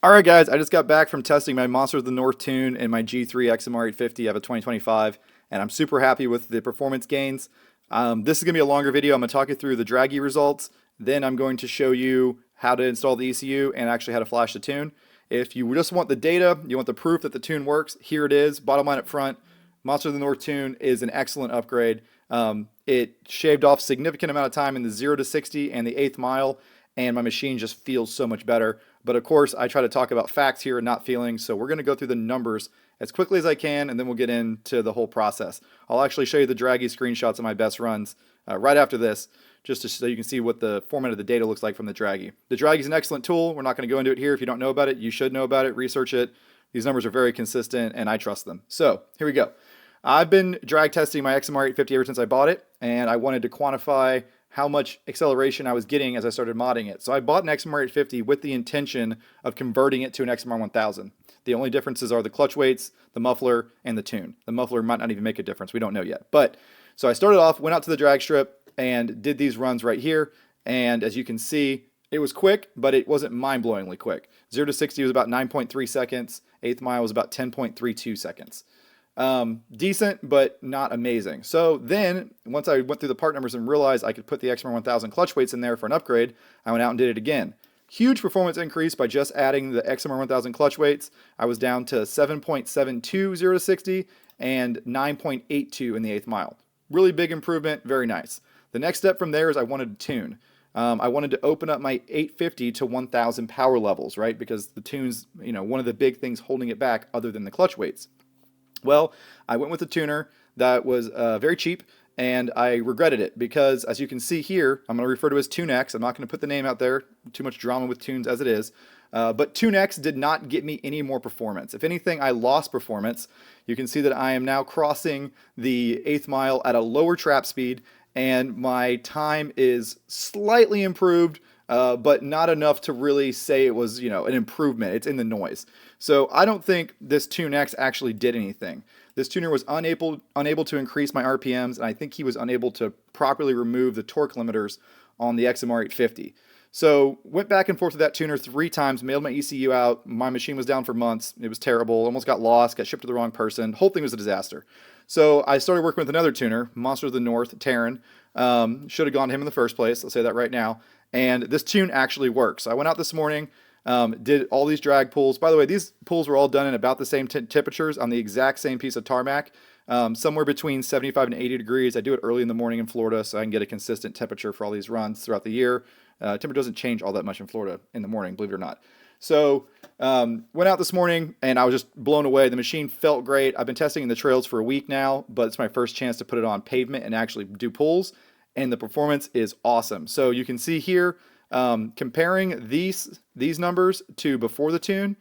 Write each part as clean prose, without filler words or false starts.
Alright guys, I just got back from testing my Monsters of the North tune and my G3 XMR 850. I have a 2025 and I'm super happy with the performance gains. This is going to be a longer video. I'm going to talk you through the draggy results. Then I'm going to show you how to install the ECU and actually how to flash the tune. If you just want the data, you want the proof that the tune works, here it is. Bottom line up front, Monsters of the North tune is an excellent upgrade. It shaved off significant amount of time in the 0 to 60 and the 8th mile, and my machine just feels so much better. But of course, I try to talk about facts here and not feelings, so we're going to go through the numbers as quickly as I can, and then we'll get into the whole process. I'll actually show you the draggy screenshots of my best runs right after this, just so you can see what the format of the data looks like from the draggy. The draggy is an excellent tool. We're not going to go into it here. If you don't know about it, you should know about it. Research it. These numbers are very consistent, and I trust them. So here we go. I've been drag testing my XMR 850 ever since I bought it, and I wanted to quantify how much acceleration I was getting as I started modding it. So I bought an XMR 850 with the intention of converting it to an XMR 1000. The only differences are the clutch weights, the muffler, and the tune. The muffler might not even make a difference. We don't know yet. But so I started off, went out to the drag strip, and did these runs right here. And as you can see, it was quick, but it wasn't mind-blowingly quick. 0 to 60 was about 9.3 seconds. 8th mile was about 10.32 seconds. Decent, but not amazing. So then, once I went through the part numbers and realized I could put the XMR 1000 clutch weights in there for an upgrade, I went out and did it again. Huge performance increase by just adding the XMR 1000 clutch weights. I was down to 7.72 0 to 60 and 9.82 in the 8th mile. Really big improvement, very nice. The next step from there is I wanted to tune. I wanted to open up my 850 to 1000 power levels, right? Because the tune's, one of the big things holding it back other than the clutch weights. Well, I went with a tuner that was very cheap, and I regretted it because, as you can see here, I'm going to refer to it as TuneX. I'm not going to put the name out there. Too much drama with tunes as it is. But TuneX did not get me any more performance. If anything, I lost performance. You can see that I am now crossing the 8th mile at a lower trap speed, and my time is slightly improved, but not enough to really say it was, an improvement. It's in the noise. So I don't think this TuneX actually did anything. This tuner was unable to increase my RPMs, and I think he was unable to properly remove the torque limiters on the XMR 850. So went back and forth with that tuner 3 times, mailed my ECU out. My machine was down for months. It was terrible. Almost got lost, got shipped to the wrong person. The whole thing was a disaster. So I started working with another tuner, Monster of the North, Terache. Should have gone to him in the first place. I'll say that right now. And this tune actually works. I went out this morning, did all these drag pulls. By the way, these pulls were all done in about the same temperatures on the exact same piece of tarmac, somewhere between 75 and 80 degrees. I do it early in the morning in Florida so I can get a consistent temperature for all these runs throughout the year. Temperature doesn't change all that much in Florida in the morning, believe it or not. So went out this morning and I was just blown away. The machine felt great. I've been testing in the trails for a week now, but it's my first chance to put it on pavement and actually do pulls, and the performance is awesome. So you can see here, comparing these numbers to before the tune,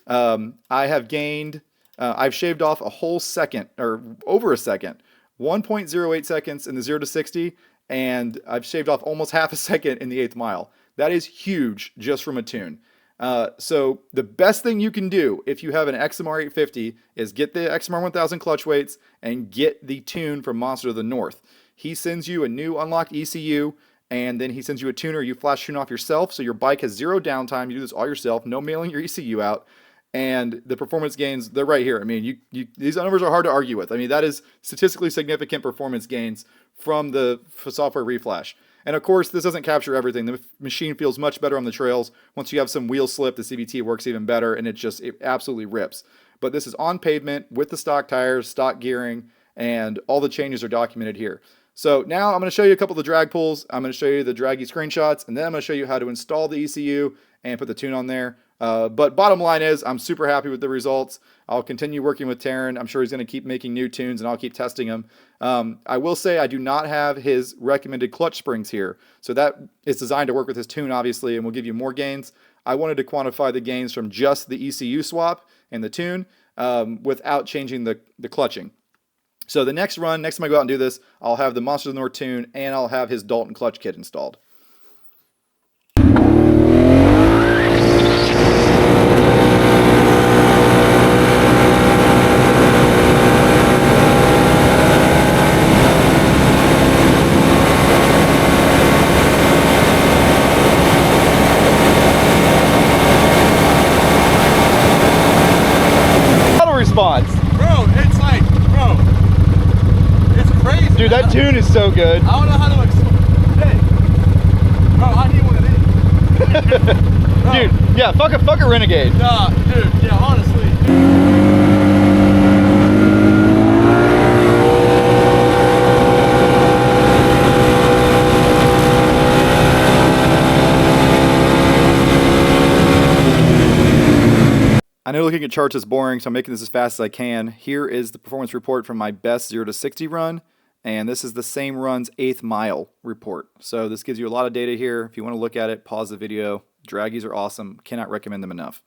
I have gained, I've shaved off a whole second, or over a second, 1.08 seconds in the 0 to 60, and I've shaved off almost half a second in the 8th mile. That is huge just from a tune. So the best thing you can do if you have an XMR 850 is get the XMR 1000 clutch weights and get the tune from Monster of the North. He sends you a new unlocked ECU, and then he sends you a tuner. You flash tune off yourself, so your bike has 0 downtime. You do this all yourself, no mailing your ECU out, and the performance gains, they're right here. I mean, these numbers are hard to argue with. I mean, that is statistically significant performance gains from the software reflash. And of course, this doesn't capture everything. The machine feels much better on the trails. Once you have some wheel slip, the CVT works even better, and it absolutely rips. But this is on pavement with the stock tires, stock gearing, and all the changes are documented here. So now I'm going to show you a couple of the drag pulls. I'm going to show you the draggy screenshots, and then I'm going to show you how to install the ECU and put the tune on there. But bottom line is, I'm super happy with the results. I'll continue working with Terache. I'm sure he's going to keep making new tunes, and I'll keep testing them. I will say I do not have his recommended clutch springs here. So that is designed to work with his tune, obviously, and will give you more gains. I wanted to quantify the gains from just the ECU swap and the tune without changing the clutching. So the next time I go out and do this, I'll have the Monster of the North tune, and I'll have his Dalton clutch kit installed. good. I don't know how to explain. Hey, bro, I need one of these. Dude, yeah, fuck a Renegade. Nah, dude, yeah, honestly. I know looking at charts is boring, so I'm making this as fast as I can. Here is the performance report from my best 0 to 60 run, and this is the same run's 8th mile report. So this gives you a lot of data here. If you want to look at it, pause the video. Draggies are awesome. Cannot recommend them enough.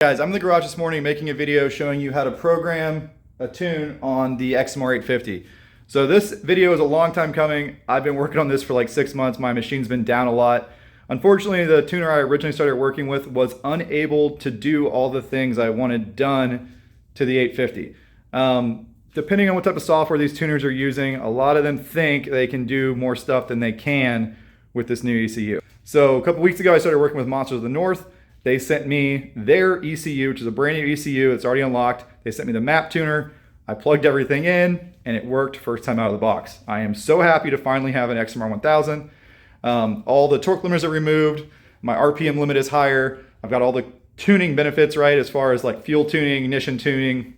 Guys, I'm in the garage this morning making a video showing you how to program a tune on the XMR 850. So this video is a long time coming. I've been working on this for like 6 months. My machine's been down a lot. Unfortunately, the tuner I originally started working with was unable to do all the things I wanted done to the 850. Depending on what type of software these tuners are using, a lot of them think they can do more stuff than they can with this new ECU. So a couple weeks ago, I started working with Monsters of the North. They sent me their ECU, which is a brand new ECU. It's already unlocked. They sent me the map tuner. I plugged everything in, and it worked first time out of the box. I am so happy to finally have an XMR 1000. All the torque limiters are removed. My RPM limit is higher. I've got all the tuning benefits, right, as far as like fuel tuning, ignition tuning,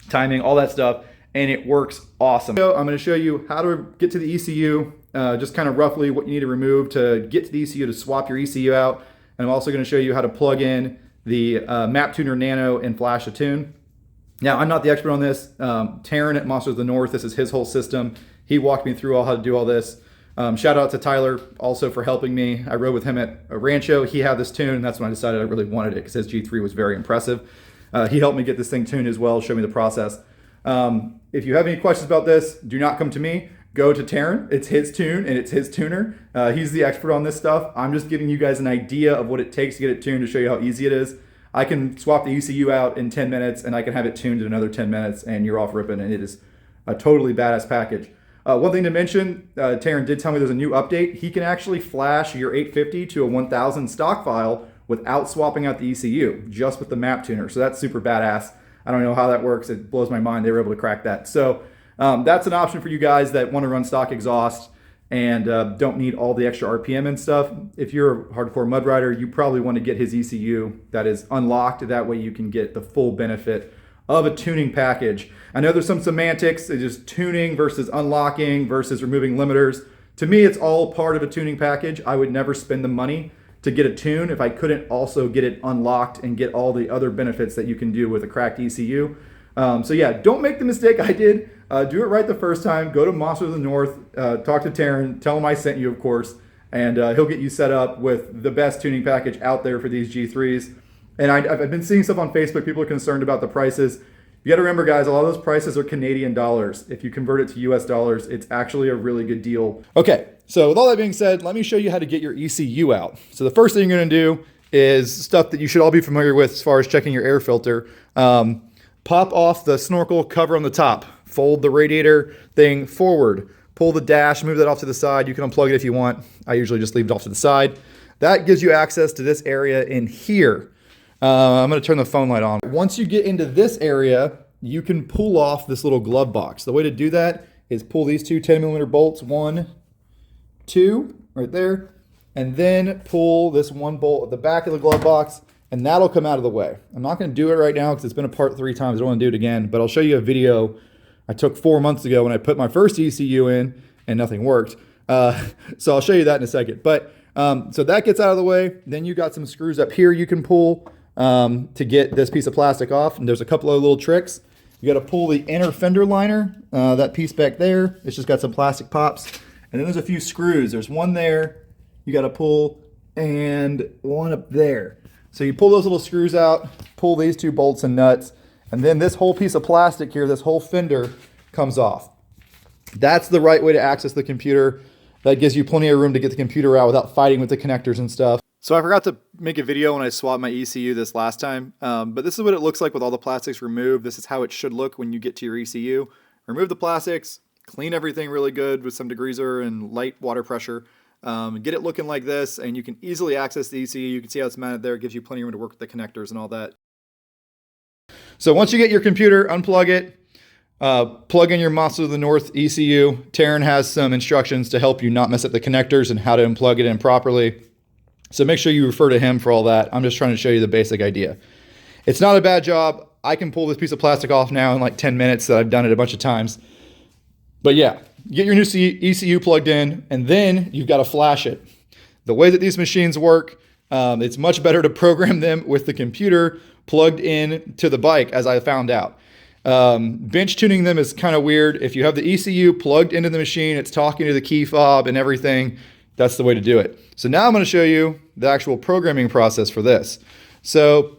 timing, all that stuff, and it works awesome. So I'm going to show you how to get to the ECU, just kind of roughly what you need to remove to get to the ECU to swap your ECU out. And I'm also going to show you how to plug in the Map Tuner Nano and flash a tune. Now, I'm not the expert on this. Taryn at Monsters of the North, this is his whole system. He walked me through how to do all this. Shout out to Tyler also for helping me. I rode with him at a Rancho. He had this tune, and that's when I decided I really wanted it because his G3 was very impressive. He helped me get this thing tuned as well, show me the process. If you have any questions about this, do not come to me. Go to Taryn. It's his tune, and it's his tuner. He's the expert on this stuff. I'm just giving you guys an idea of what it takes to get it tuned to show you how easy it is. I can swap the ECU out in 10 minutes, and I can have it tuned in another 10 minutes, and you're off ripping, and it is a totally badass package. One thing to mention, Taryn did tell me there's a new update. He can actually flash your 850 to a 1000 stock file without swapping out the ECU, just with the map tuner. So that's super badass. I don't know how that works. It blows my mind they were able to crack that. So that's an option for you guys that want to run stock exhaust and don't need all the extra RPM and stuff. If you're a hardcore mud rider, you probably want to get his ECU that is unlocked. That way you can get the full benefit of a tuning package. I know there's some semantics, it's just tuning versus unlocking versus removing limiters. To me, it's all part of a tuning package. I would never spend the money to get a tune if I couldn't also get it unlocked and get all the other benefits that you can do with a cracked ECU. So yeah, don't make the mistake I did. Do it right the first time. Go to Monsters of the North, talk to Taryn, tell him I sent you, of course, and he'll get you set up with the best tuning package out there for these G3s. And I've been seeing stuff on Facebook. People are concerned about the prices. You got to remember, guys, a lot of those prices are Canadian dollars. If you convert it to US dollars, it's actually a really good deal. Okay, so with all that being said, let me show you how to get your ECU out. So the first thing you're going to do is stuff that you should all be familiar with as far as checking your air filter. Pop off the snorkel cover on the top. Fold the radiator thing forward. Pull the dash, move that off to the side. You can unplug it if you want. I usually just leave it off to the side. That gives you access to this area in here. I'm going to turn the phone light on. Once you get into this area, you can pull off this little glove box. The way to do that is pull these two 10mm bolts, 1, 2, right there, and then pull this one bolt at the back of the glove box, and that'll come out of the way. I'm not going to do it right now because it's been apart 3 times. I don't want to do it again, but I'll show you a video I took 4 months ago when I put my first ECU in and nothing worked. So I'll show you that in a second. But so that gets out of the way. Then you got some screws up here you can pull to get this piece of plastic off. And there's a couple of little tricks. You got to pull the inner fender liner, that piece back there. It's just got some plastic pops. And then there's a few screws. There's one there you got to pull and one up there. So you pull those little screws out, pull these 2 bolts and nuts, and then this whole piece of plastic here, this whole fender comes off. That's the right way to access the computer. That gives you plenty of room to get the computer out without fighting with the connectors and stuff. So I forgot to make a video when I swapped my ECU this last time, but this is what it looks like with all the plastics removed. This is how it should look when you get to your ECU. Remove the plastics, clean everything really good with some degreaser and light water pressure. Get it looking like this, and you can easily access the ECU. You can see how it's mounted there. It gives you plenty of room to work with the connectors and all that. So once you get your computer, unplug it. Plug in your Monster of the North ECU. Taryn has some instructions to help you not mess up the connectors and how to unplug it in properly. So make sure you refer to him for all that. I'm just trying to show you the basic idea. It's not a bad job. I can pull this piece of plastic off now in like 10 minutes that I've done it a bunch of times. But yeah, get your new ECU plugged in, and then you've got to flash it. The way that these machines work, it's much better to program them with the computer plugged in to the bike, as I found out. Bench tuning them is kind of weird. If you have the ECU plugged into the machine, it's talking to the key fob and everything. That's the way to do it. So now I'm going to show you the actual programming process for this. So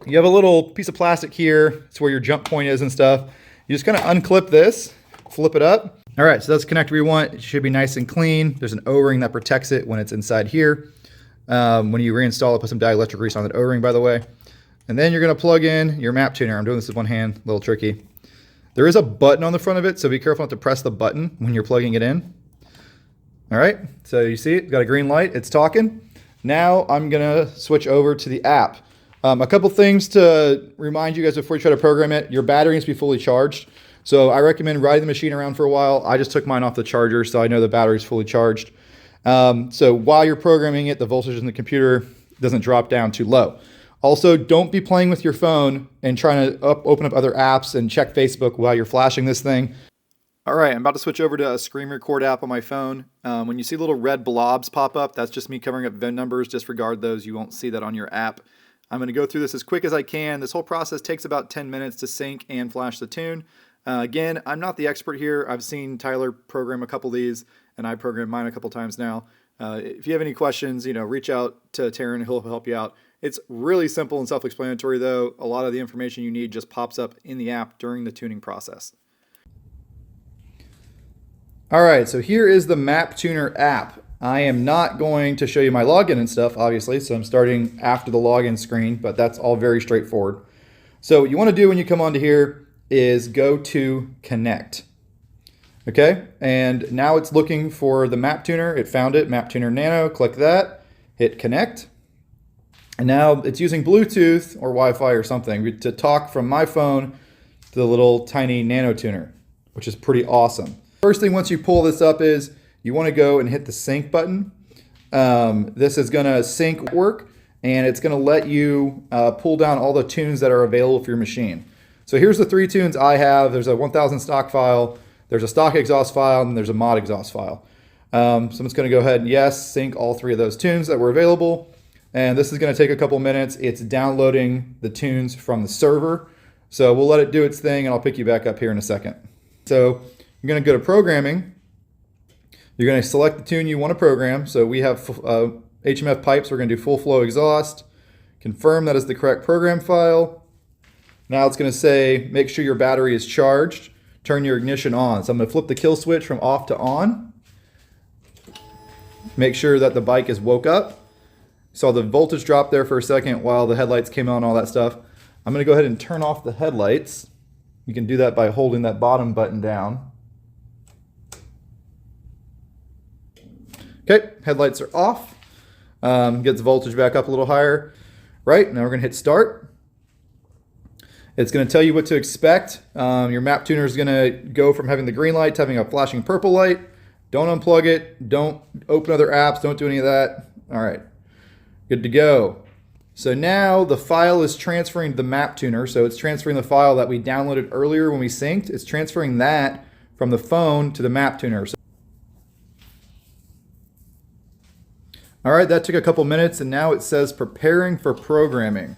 you have a little piece of plastic here. It's where your jump point is and stuff. You just kind of unclip this, flip it up. All right, so that's the connector we want. It should be nice and clean. There's an O-ring that protects it when it's inside here. When you reinstall it, put some dielectric grease on that O-ring, by the way. And then you're going to plug in your map tuner. I'm doing this with one hand, a little tricky. There is a button on the front of it, so be careful not to press the button when you're plugging it in. All right, so you see it, got a green light, it's talking. Now I'm going to switch over to the app. A couple things to remind you guys before you try to program it. Your battery needs to be fully charged. So I recommend riding the machine around for a while. I just took mine off the charger, so I know the battery's fully charged. So while you're programming it, the voltage in the computer doesn't drop down too low. Also, don't be playing with your phone and trying to open up other apps and check Facebook while you're flashing this thing. All right, I'm about to switch over to a screen record app on my phone. When you see little red blobs pop up, that's just me covering up VIN numbers. Disregard those. You won't see that on your app. I'm going to go through this as quick as I can. This whole process takes about 10 minutes to sync and flash the tune. Again, I'm not the expert here. I've seen Tyler program a couple of these, and I programmed mine a couple times now. If you have any questions, reach out to Taryn. He'll help you out. It's really simple and self-explanatory, though. A lot of the information you need just pops up in the app during the tuning process. All right, so here is the Map Tuner app. I am not going to show you my login and stuff, obviously, so I'm starting after the login screen, but that's all very straightforward. So what you want to do when you come onto here is go to Connect. Okay, and now it's looking for the Map Tuner. It found it, Map Tuner Nano. Click that, hit Connect. And now it's using Bluetooth or Wi-Fi or something to talk from my phone to the little tiny Nano Tuner, which is pretty awesome. First thing once you pull this up is you want to go and hit the sync button. This is going to sync work, and it's going to let you pull down all the tunes that are available for your machine. So here's the 3 tunes I have. There's a 1000 stock file, there's a stock exhaust file, and there's a mod exhaust file. So I'm just going to go ahead and sync all 3 of those tunes that were available. And this is going to take a couple minutes. It's downloading the tunes from the server. So we'll let it do its thing, and I'll pick you back up here in a second. So you're going to go to programming. You're going to select the tune you want to program. So we have HMF pipes. We're going to do full flow exhaust. Confirm that is the correct program file. Now it's going to say, make sure your battery is charged. Turn your ignition on. So I'm going to flip the kill switch from off to on. Make sure that the bike is woke up. Saw the voltage drop there for a second while the headlights came on and all that stuff. I'm going to go ahead and turn off the headlights. You can do that by holding that bottom button down. Okay, headlights are off. Gets the voltage back up a little higher. Right, now we're going to hit start. It's going to tell you what to expect. Your map tuner is going to go from having the green light to having a flashing purple light. Don't unplug it. Don't open other apps. Don't do any of that. All right. Good to go. So now the file is transferring to the map tuner. So it's transferring the file that we downloaded earlier when we synced. It's transferring that from the phone to the map tuner. All right, that took a couple minutes, and now it says preparing for programming.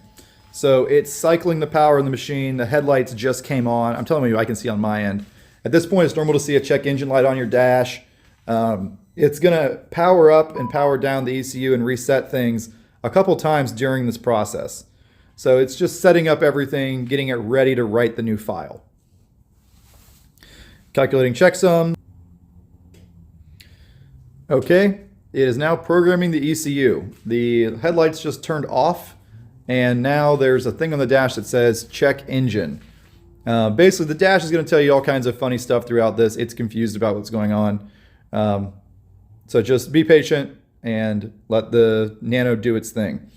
So it's cycling the power in the machine. The headlights just came on. I'm telling you, I can see on my end. At this point, it's normal to see a check engine light on your dash. It's going to power up and power down the ECU and reset things a couple times during this process. So it's just setting up everything, getting it ready to write the new file. Calculating checksum. Okay, it is now programming the ECU. The headlights just turned off, and now there's a thing on the dash that says check engine. Basically, the dash is going to tell you all kinds of funny stuff throughout this. It's confused about what's going on. So just be patient and let the Nano do its thing.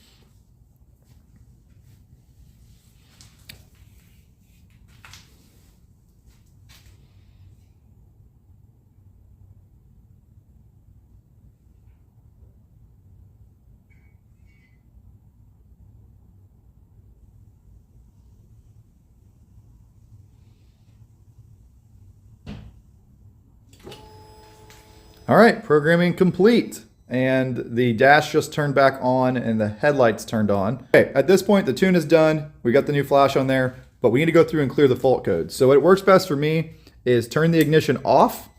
All right, programming complete. And the dash just turned back on and the headlights turned on. Okay, at this point, the tune is done. We got the new flash on there, but we need to go through and clear the fault codes. So what works best for me is turn the ignition off,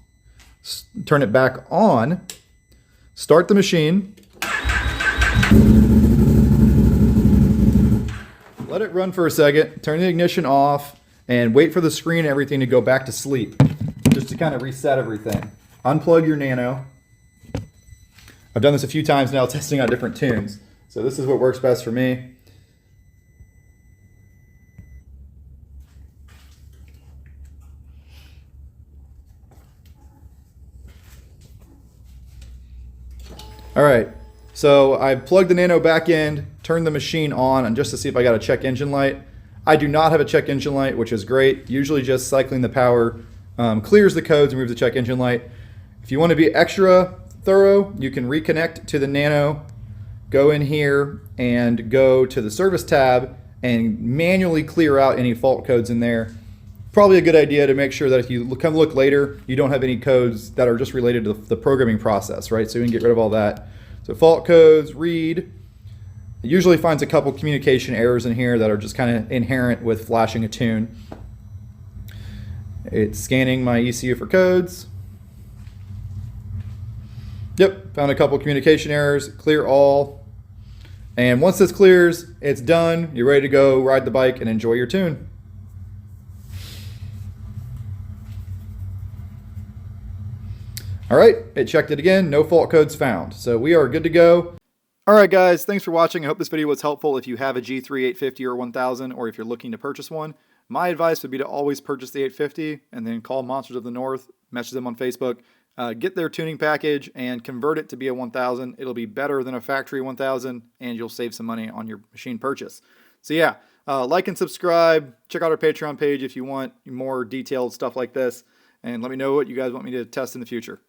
turn it back on, start the machine, let it run for a second, turn the ignition off, and wait for the screen and everything to go back to sleep, just to kind of reset everything. Unplug your Nano. I've done this a few times now, testing out different tunes. So this is what works best for me. All right, so I've plugged the Nano back in, turned the machine on, and just to see if I got a check engine light. I do not have a check engine light, which is great. Usually just cycling the power clears the codes and removes the check engine light. If you want to be extra thorough, you can reconnect to the Nano, go in here and go to the service tab and manually clear out any fault codes in there. Probably a good idea to make sure that if you come look later, you don't have any codes that are just related to the programming process, right? So you can get rid of all that. So fault codes, read. It usually finds a couple communication errors in here that are just kind of inherent with flashing a tune. It's scanning my ECU for codes. Yep, found a couple communication errors, clear all. And once this clears, it's done. You're ready to go ride the bike and enjoy your tune. All right, it checked it again, no fault codes found. So we are good to go. All right, guys, thanks for watching. I hope this video was helpful if you have a G3 850 or 1000, or if you're looking to purchase one. My advice would be to always purchase the 850 and then call Monsters of the North, message them on Facebook, get their tuning package and convert it to be a 1000. It'll be better than a factory 1000 and you'll save some money on your machine purchase. So yeah, like and subscribe. Check out our Patreon page if you want more detailed stuff like this. And let me know what you guys want me to test in the future.